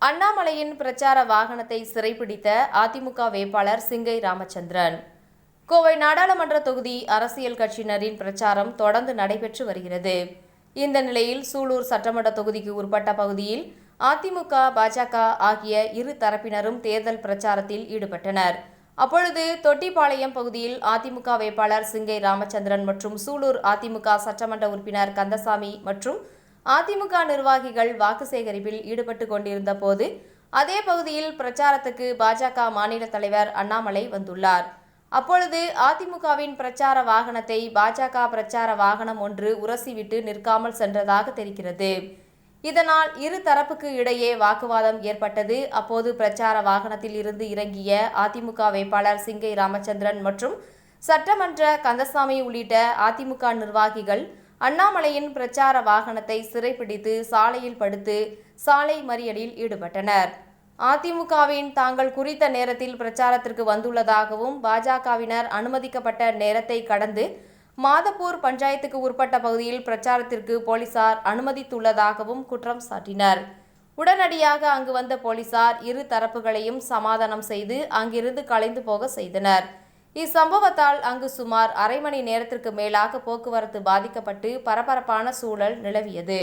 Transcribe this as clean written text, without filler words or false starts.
அண்ணாமலையின் பிரச்சார வாகனத்தை சிறைப்பிடித்த அதிமுக வேட்பாளர் சிங்கை ராமச்சந்திரன். கோவை நாடாளுமன்ற தொகுதி அரசியல் கட்சியினரின் பிரச்சாரம் தொடர்ந்து நடைபெற்று வருகிறது. இந்த நிலையில் சூலூர் சட்டமன்ற தொகுதிக்கு உட்பட்ட பகுதியில் அதிமுக, பாஜக ஆகிய இரு தரப்பினரும் தேர்தல் பிரச்சாரத்தில் ஈடுபட்டனர். அப்பொழுது தொட்டிப்பாளையம் பகுதியில் அதிமுக வேட்பாளர் சிங்கை ராமச்சந்திரன் மற்றும் சூலூர் அதிமுக சட்டமன்ற உறுப்பினர் கந்தசாமி மற்றும் அதிமுக நிர்வாகிகள் வாக்கு சேகரிப்பில் ஈடுபட்டு கொண்டிருந்த போது அதே பகுதியில் பிரச்சாரத்துக்கு பாஜக மாநில தலைவர் அண்ணாமலை வந்துள்ளார். அப்பொழுது அதிமுகவின் பிரச்சார வாகனத்தை பாஜக பிரச்சார வாகனம் ஒன்று உரசிவிட்டு நிற்காமல் சென்றதாக தெரிகிறது. இதனால் இரு தரப்புக்கு இடையே வாக்குவாதம் ஏற்பட்டது. அப்போது பிரச்சார வாகனத்தில் இருந்து இறங்கிய அதிமுக வேட்பாளர் சிங்கை ராமச்சந்திரன் மற்றும் சட்டமன்ற கந்தசாமி உள்ளிட்ட அதிமுக நிர்வாகிகள் அண்ணாமலையின் பிரச்சார வாகனத்தை சிறைப்பிடித்து சாலையில் படுத்து சாலை மறியலில் ஈடுபட்டனர். அதிமுகவின் தாங்கள் குறித்த நேரத்தில் பிரச்சாரத்திற்கு வந்துள்ளதாகவும் பாஜகவினர் அனுமதிக்கப்பட்ட நேரத்தை கடந்து மாதப்பூர் பஞ்சாயத்துக்கு உட்பட்ட பகுதியில் பிரச்சாரத்திற்கு போலீசார் அனுமதித்துள்ளதாகவும் குற்றம் சாட்டினர். உடனடியாக அங்கு வந்த போலீசார் இரு தரப்புகளையும் சமாதானம் செய்து அங்கிருந்து கலைந்து போக செய்தனர். இச்சம்பவத்தால் அங்கு சுமார் அரை மணி நேரத்திற்கு மேலாக போக்குவரத்து பாதிக்கப்பட்டு பரபரப்பான சூழல் நிலவியது.